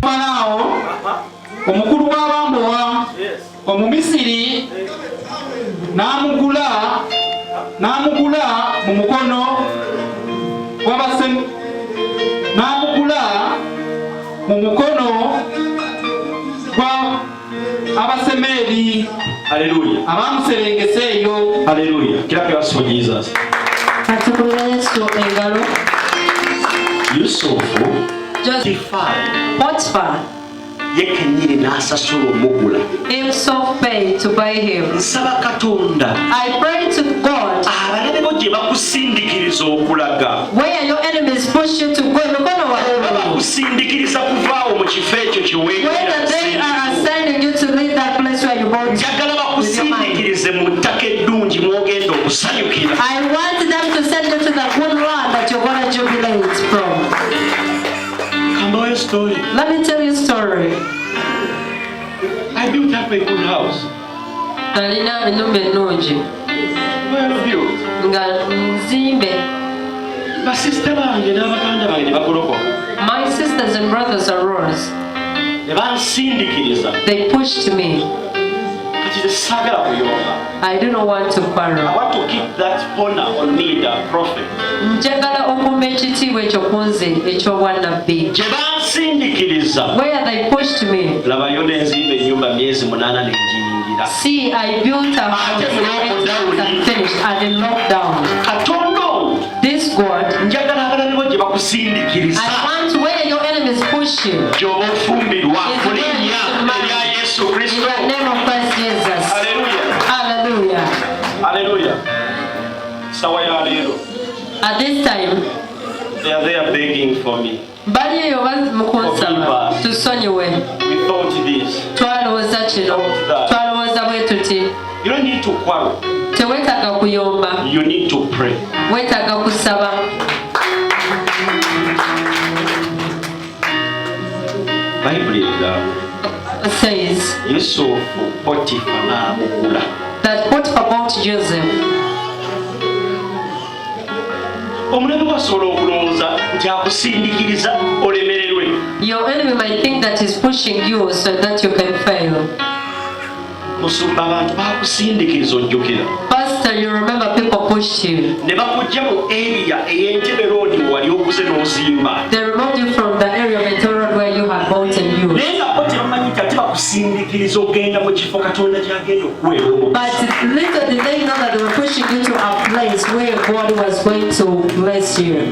Farao omukulu w'abambowa Omumisiri n'amugula mu mukono gwa Abasemeri. Hallelujah. Abamuserengeseeyo. Hallelujah. Clap your hands for Jesus. Yusufu Potiphar yekenyiri n'asasula omugula. himself paid to buy him. Nsaba Katonda I pray to God, abalabe bo gye bakusindikiriza okulaga, where your enemies push you to go, bakusindikiriza kuvaawo mu kifo ekyo kye whether they are assigning you to leave that place where you want to. njagala bakusindikirize mu ttaka eddungi mwogenda okusanyukira. I want them to send you to the good land that you're going to jubilate from. Kambayo story. Let me tell you a story. I built up a good house. Nalina ennyumba ennungi Well built. nga nzimbe. Basisita bange n'abaganda bange ne bagolokoka. My sisters and brothers arose. Ne bansindikiriza. They pushed me. Kati nze saagala kuyomba. I do not want to I quarrel. want to keep that honor on me, the prophet. Njagala okumba ekitiibwa ekyo ku nze eky'obwannabbi. Gye bansindikiriza. Where they pushed me. Labayo ne nzimba ennyumba myezi 8 ne ngiyingira. See, I built a house and finished and in lockdown. Katonda ono, This God, njagala abalabe bo gye bakusindikiriza. I want where your enemies push you. Gy'oba ofumbirwa Is mu where linnya you erya Yesu In Kristo. the name of Christ Jesus. Hallelujah. Hallelujah. Hallelujah. Sawa ya leero. At this time, They are there begging for me. bali eyo mukunsaba tusonyiwe. We thought this. Twalowooza kino. Twalowooza bwe tuti. You don't need to quarrel. Teweetaaga kuyomba. You need to pray. Weetaaga kusaba. Bible Says Yusufu Potifa n'amugula. that Potiphar bought Joseph. Omulabe bw'asobola okulowooza nti akusindikiriza olemererwe. Your enemy might think that he's pushing you so that you can fail. Musumba abantu bakusindikiriza ojjukira. Pastor, you remember people pushed you. Ne bakujja mu area ey'Entebbe Road wali okuze n'ozimba. They removed you from the area of Entebbe Road where you had bought and used. Naye nga bo tebamanyi nti ate bakusindikiriza ogenda mu kifo Katonda ky'agenda okuweera omukisa. But little did they know that they were pushing you to a place where God was going to bless you.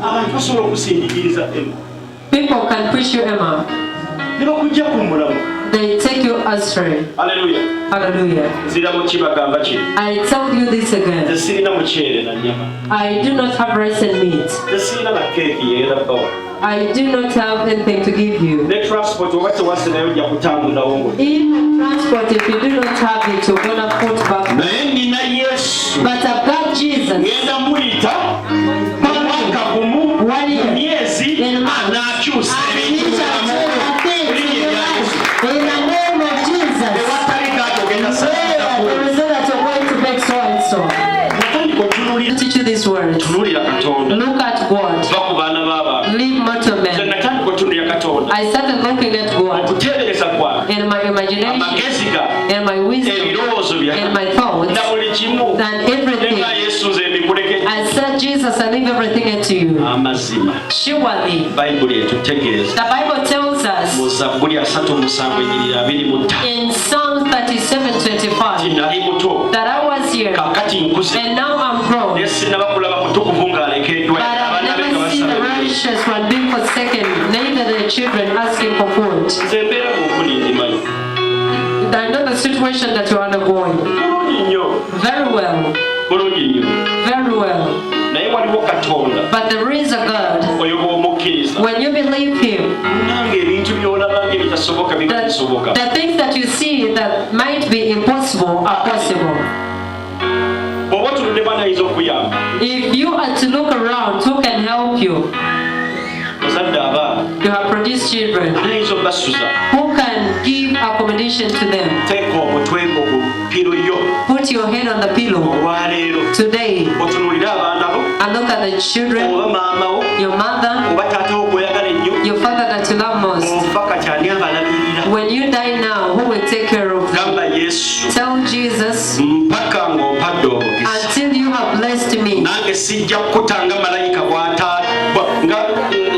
Abantu basobola okusindikiriza emu. People can push you, Emma. Ne bakujja ku mulamu. They take you astray. Hallelujah. Hallelujah. Nzira mu kibagamba kiri. I tell you this again. Nze sirina muceere na nnyama. I do not have rice and meat. Nze sirina na keeki yegenda bawa. I do not have anything to give you. Ne transport oba tewase nayo ojja kutambulawo ngo. Even transport, if you do not have it, you're gonna put back. Naye nina Yesu. But I've got Jesus. Ngenda muyita mu mwaka gumu myezi anaakyusa ebintu In the name of Jesus. ewatali gato ogenda There is no that you're going to make so and so. natandika otunuulira I'll teach you these words. tunuulira Katonda Look at God. va ku baana b'abantu. Leave mortal Nze men. natandika otunuulira Katonda I started looking at God okuteebereza kwange in my imagination, amagezi gange in my wisdom, ebirowoozo in byange my thoughts, na buli kimu and everything. nenga Yesu nze mbikuleke I said, Jesus, I leave everything into you. amazima. Surely, Bayibuli etutegeeza the Bible tells mu us Zabbuli 37:25 in Psalm 37:25 nali muto that I was here kakati nkuze and now I'm grown, naye sinaba kulaba mutukuvu ng'alekeddwa but I've abaana be nga never seen the basaba righteous one being forsaken, neither the children asking for food. nze mbeera bw'okuli ndimanyi I know the situation that you're undergoing bulungi nnyo very well, bulungi nnyo very well. naye waliwo Katonda But there is a God. oyo bw'omukkiriza When you believe Him, nange ebintu by'olaba ng'ebitasoboka biba bisoboka. the things that you see that might be impossible are possible. bw'oba otunudde banayinza okuyamba If you are to look around, who can help you? ozadde abaana You have produced children. anayinza obasuza Who can give accommodation to them? teeka omutwe ku piro yo Put your head on the pillow olwaleero today otunuulire abaana bo and look at the children, oba maama wo your mother, oba taata wo gw'oyagala ennyo your father that you love most, sijja kutanga malayika nga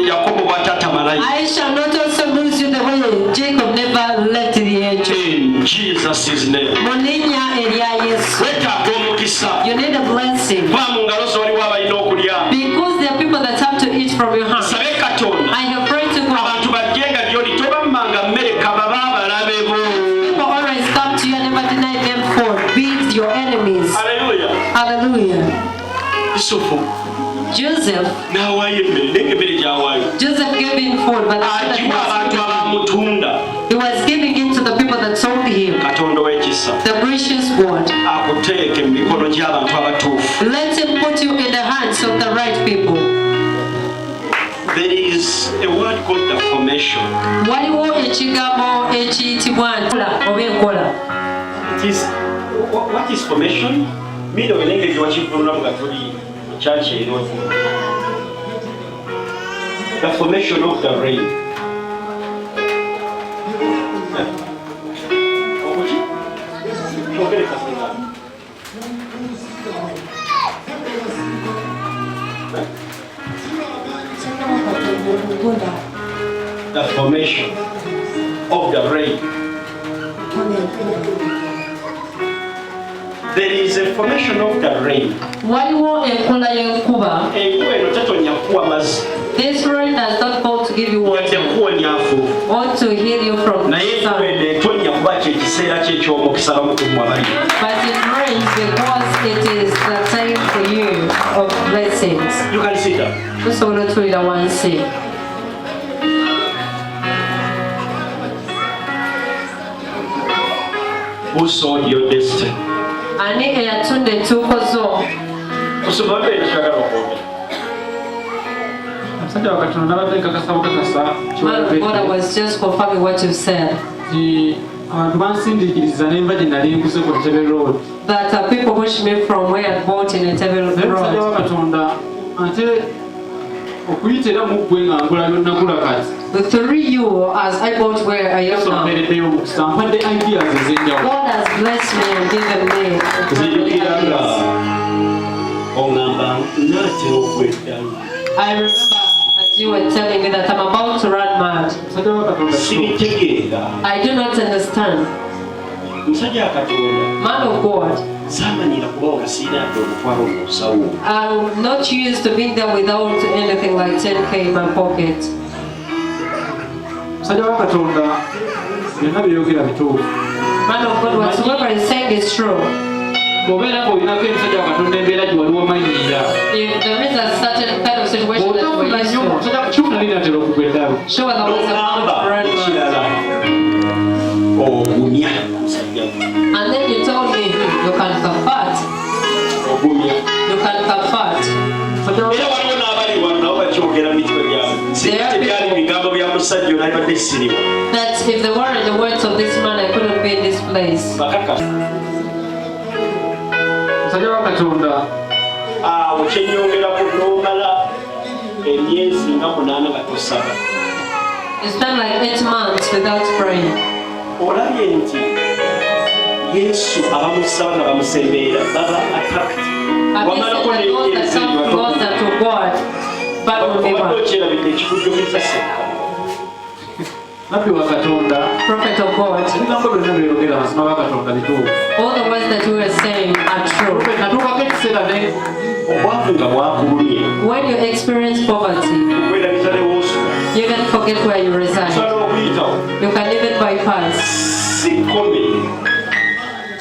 Yakobo bw'atatta malayika. I shall not also lose you the way Jacob never left the angel. In Jesus' name. Moninya erya Yesu. Weetaaga omukisa. You need a blessing. Va mu ngalo zo waliwo abalina okulya. Because there are people that have to eat from your hand. Sabe Katonda. I have prayed to God. Abantu bajjenga gy'oli tobammanga mmere kababa abalabe bo. People always come to you and never deny them for beat your enemies. Hallelujah. Hallelujah. Yusufu. Joseph. N'awaayo emmere naye emmere gy'awaayo. Joseph gave him food, but agiwa abantu abamutunda. he was giving it to the people that sold him. Katonda w'ekisa. The gracious God. Akuteeke mu mikono gy'abantu abatuufu. Let him put you in the hands of the right people. There is a word called the formation. Waliwo ekigambo ekiyitibwa oba enkola. What is formation? Mino engeri wakivunulamu nga tuli mu church eno. The formation of the rain. The formation of the rain. There is a formation of the rain. Waliwo enkola y'enkuba. Enkuba eno tetonya kuwa mazzi. This rain does not fall to give you water Yadde kuwonya afu. or to heal you from Naye sun. enkuba eno etonya kuba kyekiseera kye eky'omukisa bamutumu abali. But it rains because it is the time for you of blessings. You can see that. Tusobola otuulira wansi. Who sold your destiny? Ani eyatunda entuuko zo. Kusoma bino kyagala okwogera. Omusajja wa Katonda n'abadde kakasa bukakasa Man of God, I was just confirming what you said. nti abantu bansindiikiriza ne nva gye nali nkuze ku Entebbe Road. That people pushed me from where I bought in Entebbe Naye omusajja Road. wa Katonda ate okuyitira mu ggwe nga nkula byonnakula kati. Through you, as I bought where I am now, Mpereddeyo omukisa mpadde ideas ez'enjawulo. God has blessed me and given me Zijjukira nga ideas. oŋŋamba naatera okweddayo. I remember as you were telling me that I'm about to run mad. Omusajja wa Katonda Sibitegeera. I do not understand. Omusajja wa Katonda Man of God, saamanyira kuba nga siina ate omutwalo omusawo. I'm not used to being there without anything like 10K in my pocket. omusajja wa Katonda byonna byeyogera bituufu. Man of God, whatsoever is saying is true. bw'obeera ng'olinako emusajja wa Katonda embeera gye waliwo manyiira. If there is a certain kind of situation that bw'otafuna we're used nnyo to, omusajja kimu nali natera okugwa eddalu. sure that was about N'oŋŋamba to run mad. ekirala ogumya omusajja gwe. And then you told me, you can comfort. Ogumya. You can comfort. Era waliwo n'abali wano nabo bakyogera mu mitwe gyabwe. Singa tebyali bigambo bya musajja oyo nalibadde siriwa. That if there weren't the words of this man, I couldn't be in this place. Bakakasa. omusajja wa Katonda Awo kyennyongerako n'omala emyezi nga 8 nga tosaba. You spent like 8 months without praying. Olabye nti Yesu abamusaba nga bamusembeera baba attacked. I've Wamalako listened to those that n'emyezi come closer to God, but will be obadde one. okyerabidde ekikujjukiza sekka. nabbi wa Katonda Prophet of God, ebigambo byonna byeyogera mazima ga Katonda bituufu. all the words that you were saying are true. natuukako ekiseera ne Obwavu nga bwakulumye When you experience poverty, okwerabiza ne w'osula you can forget where you reside. osobola okuyitawo You can even bypass. si komere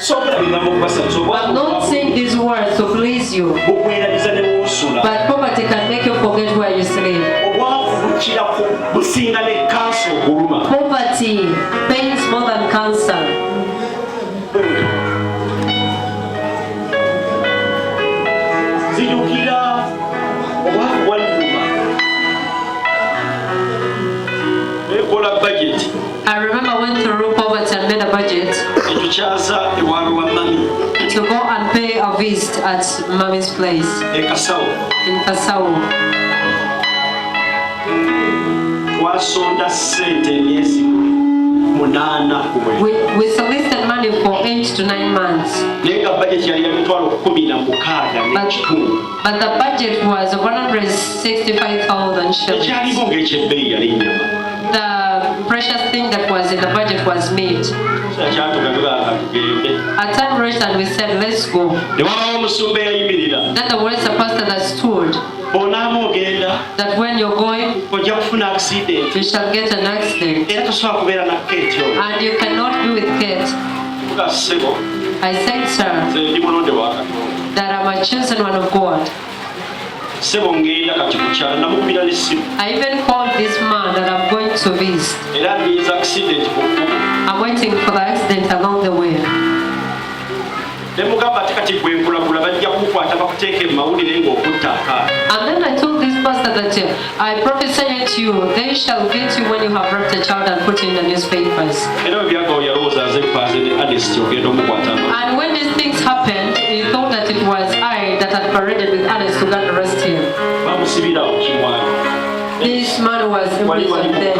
soogera bigambo kubasanyusa I'm not saying these words to please you, bukwerabiza ne w'osula but poverty can make you forget where you sleep. obwavu bukirako businga ne kansa okuluma. Poverty pains more than cancer. Zijukira obwavu bwaluma ekola budget I remember I went through poverty and made a budget etukyaza ewaabwe wa mami to go and pay a visit at Mommy's place ekasawo in Passau. twasonda ssente emyezi 8 ku mwezi. We solicited money for 8 to 9 months. Naye nga budget yali ya mitwalo 16 n'ekitundu. But the budget was 165,000 shillings. Ekyaliwo ng'ekyebbeeyi yali nnyama. The precious thing that was in the budget was meat. Our time reached and we said, let's go. Then there was a pastor that stood that when you're going, you shall get an accident. And you cannot be with Kate. I said, sir, that I'm a chosen one of God. I even called this man that I'm going to visit. I'm waiting for the accident along the way. And then I told this pastor that I prophesy to you, they shall get you when you have raped a child and put in the newspapers. And when these things happened, he thought that it was I that had paraded with others to go and arrest him. This man was imprisoned there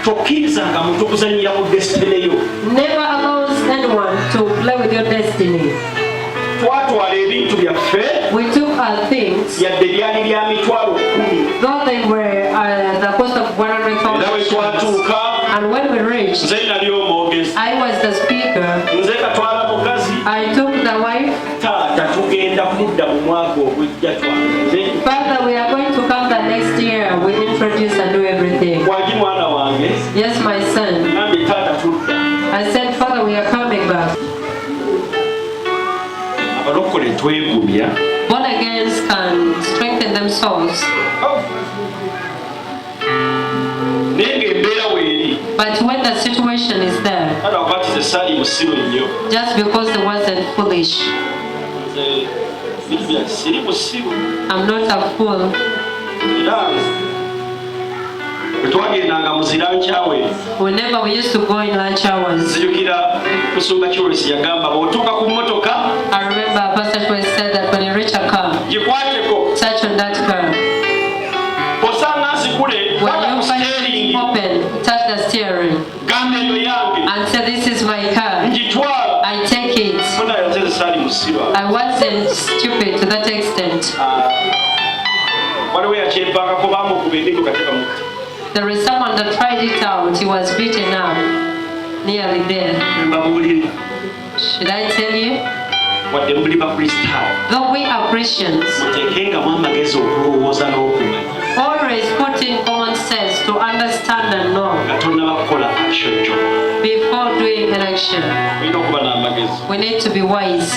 to never allows anyone to play with your destiny. We took our things, though they were the cost of 100,000. And when we reached, I was the speaker. I took the wife. Father, we are going to come the next year. We introduce and do everything. Yes, my son. I said, Father, we are coming back. Born again can strengthen themselves. But when the situation is there, just because it wasn't foolish, I'm not a fool. Whenever we used to go in lunch hours, I remember Pastor Choi said that when you reach a car, touch on that car. When you find it open, touch the steering and say, this is my car. I take it. I wasn't stupid to that extent. There is someone that tried it out. He was beaten up, nearly dead. Should I tell you? Though we are Christians, always put in common sense to understand and know before doing an action. We need to be wise.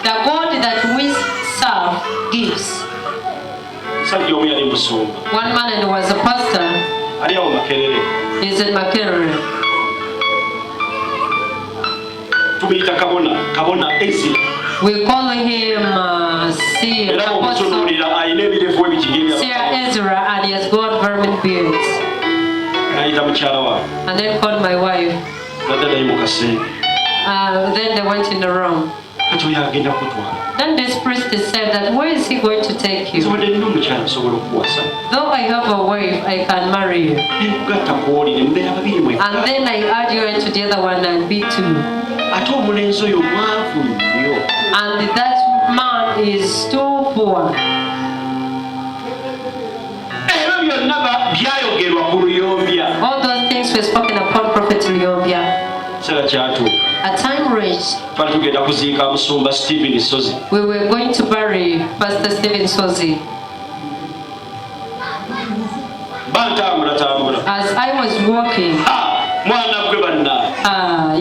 The God that we serve gives. One man and was a pastor. He's in Makerere. We call him Seer Ezra, and he has got vermin beards. And then called my wife. Then they went in the room. Then this priest said that, where is he going to take you? Though I have a wife, I can marry you. And then I add you into the other one and be two. And that man is too poor. All those things were spoken upon Prophet Lyombia. A time reached. We were going to bury Pastor Stephen Sozi. As I was walking,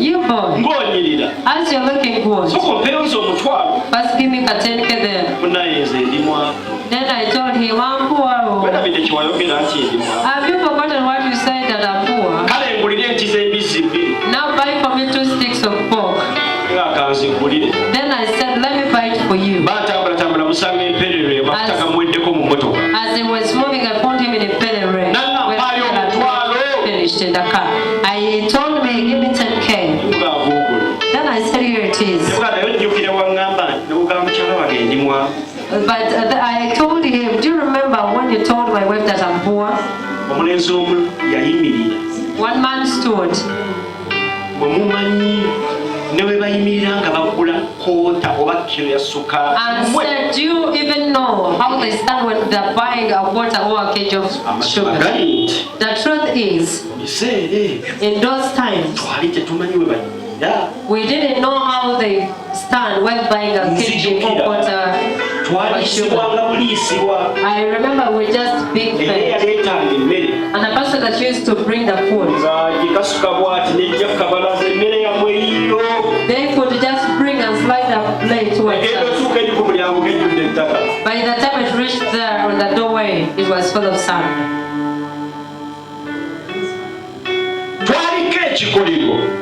you boy, as you're looking good, first give me a 10K there. Then I told him, I'm poor. Have you forgotten what you said that I'm poor? Now buy for me 2 sticks of pork. Then I said, let me buy it for you. As he was moving, I found him in a Pelere. Finished in the car. He told me, give me 10K. Then I said, here it is. But I told him, do you remember when you told my wife that I'm poor? One man stood. And said, do you even know how they stand when they're buying a quarter or a kg of sugar? The truth is, in those times, we didn't know how they stand when buying a kg or quarter of sugar. I remember we just big fed. And the person that used to bring the food, they could just bring and slide a plate towards us. By the time it reached there on the doorway, it was full of sand.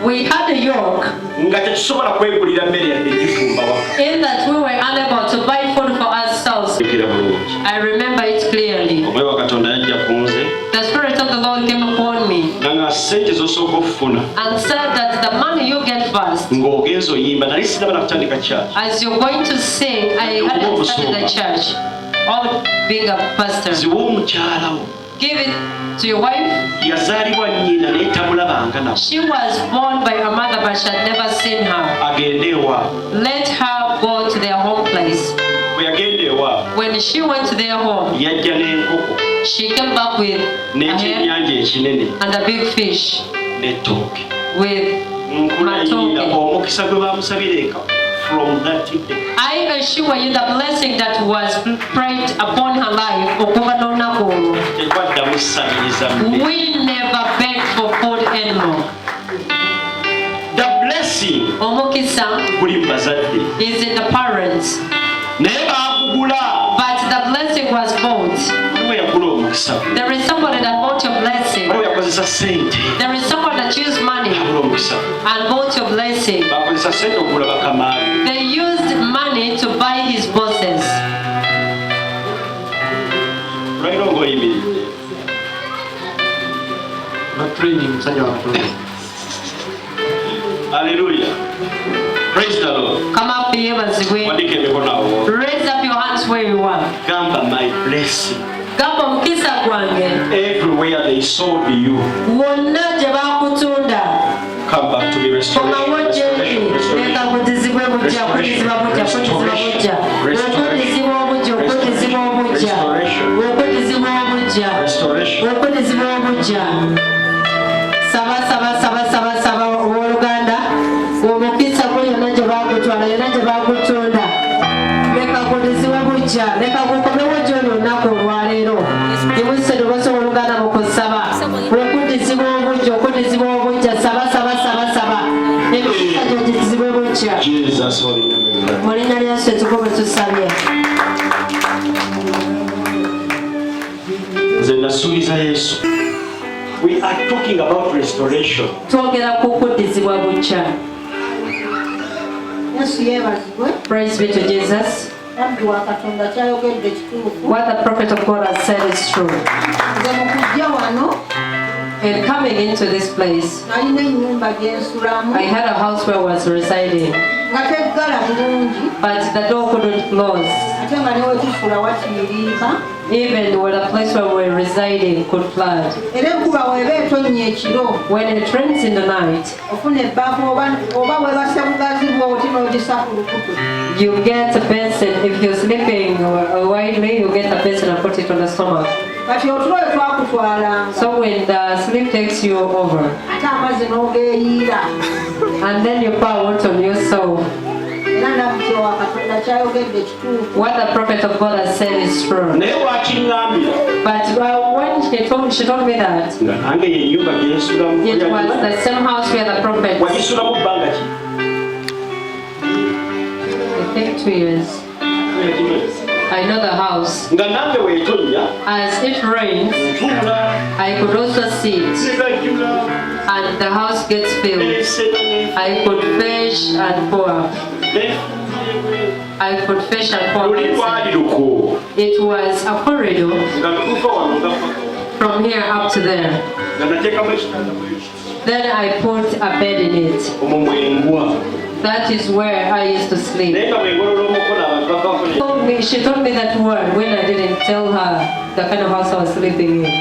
We had a yoke in that we were unable to buy food for ourselves. I remember it clearly. The Spirit of the Lord came upon me and said that the money you get first, as you're going to sing, I hadn't started the church or being a pastor. Give it to your wife. She was born by her mother, but she had never seen her. Let her go to their home place. When she went to their home, she came back with a hen and a big fish with matoke. From that day, I assure you the blessing that was prayed upon her life. We never begged for food anymore. The blessing is in the parents. But the blessing was bought. There is somebody that bought your blessing. There is someone that used money and bought your blessing. They used money to buy his bosses. Hallelujah. Praise the Lord. Come up here, raise up your hands where you are. My blessing. Everywhere they sold you, come back to be restored. Restoration. Jesus, holy name. We are talking about restoration. Praise be to Jesus. What the prophet of God has said is true. And coming into this place, I had a house where I was residing, but the door couldn't close. Even where the place where we were residing could flood. When it rains in the night, you get a basin. If you're sleeping widely, you get a basin and put it on the stomach. So when the sleep takes you over, and then you pour water on yourself, what the prophet of God has said is true. But when she told me that, it was the same house where the prophet, I think 2 years. I know the house. As it rains, I could also sit, and the house gets filled. I could fish and pour. I could fish and pour. It was a corridor from here up to there. Then I put a bed in it. That is where I used to sleep. She told me that word when I didn't tell her the kind of house I was sleeping in.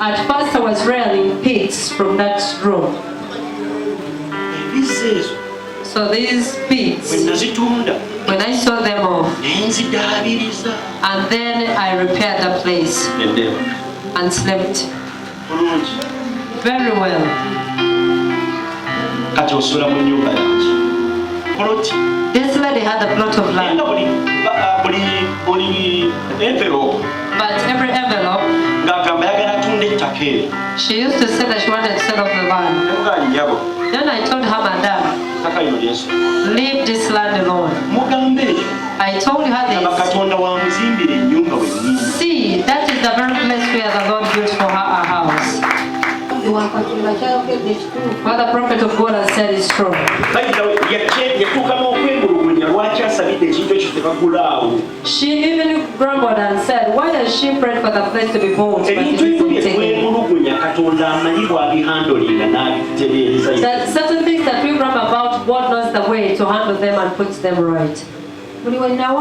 At first I was rearing pigs from that room. So these pigs, when I saw them off, and then I repaired the place and slept very well. This lady had a plot of land, but every envelope, she used to say that she wanted to sell off the land. Then I told her, Madam, leave this land alone. I told her this. See, that is the very place where the Lord built for her a house. What the prophet of God has said is true. She even grumbled and said, why has she prayed for the place to be bought? That certain things that we grumble about, God knows the way to handle them and put them right. Whenever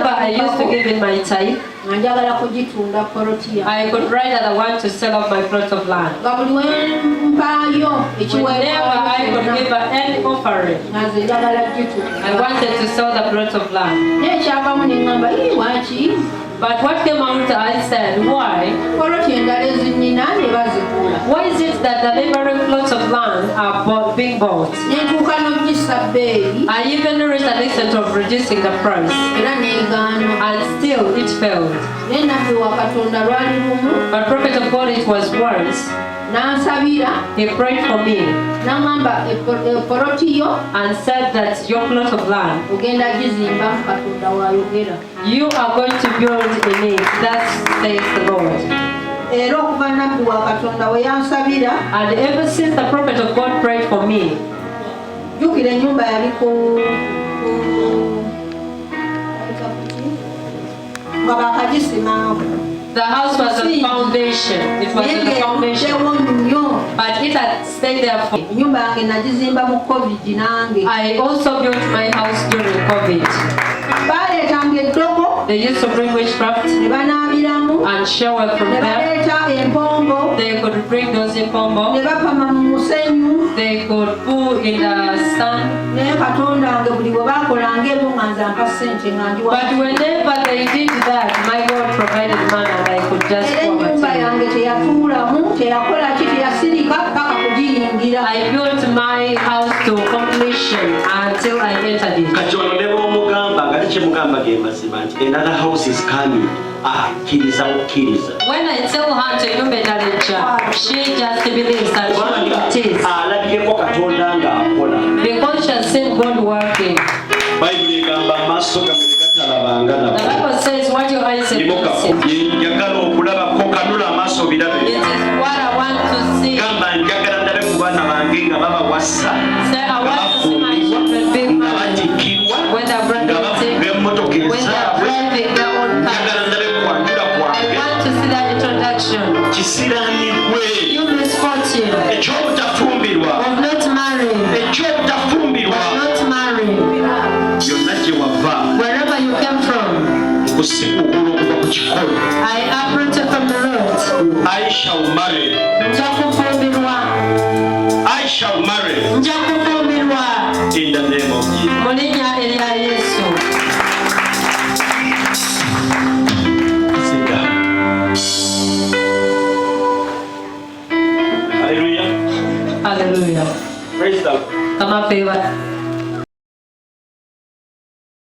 I used to give in my tithe, I could write that I want to sell off my plot of land. Whenever I could give any offering, I wanted to sell the plot of land. But what came out, I said, why? Why is it that the neighboring plots of land are being bought? I even reached an extent of reducing the price, and still it failed. But prophet of God, it was worse. He prayed for me and said that your plot of land, you are going to build in it. That says the Lord. And ever since the prophet of God prayed for me, the house was a foundation. It was in the foundation. But it had stayed there for. I also built my house during COVID. They used to bring witchcraft and shower from there. They could bring those in pombo. They could put in the sun. But whenever they did that, my God provided manna and I could just go I built my house to completion until I entered it. Another house is coming. When I tell her to do better, she just believes that it is. Because she has seen God working. The Bible says what your eyes have seen. It is what I want to see. Say I want to see my children big money. When they're graduating, when they're driving their own cars. I want to see that introduction. You misfortune of not marrying. Of not marrying. Wherever you came from, I uprooted from the road. I shall marry. I shall marry. In the name of Jesus. Sit down. Hallelujah. Hallelujah. Praise the Lord. Come on, favor.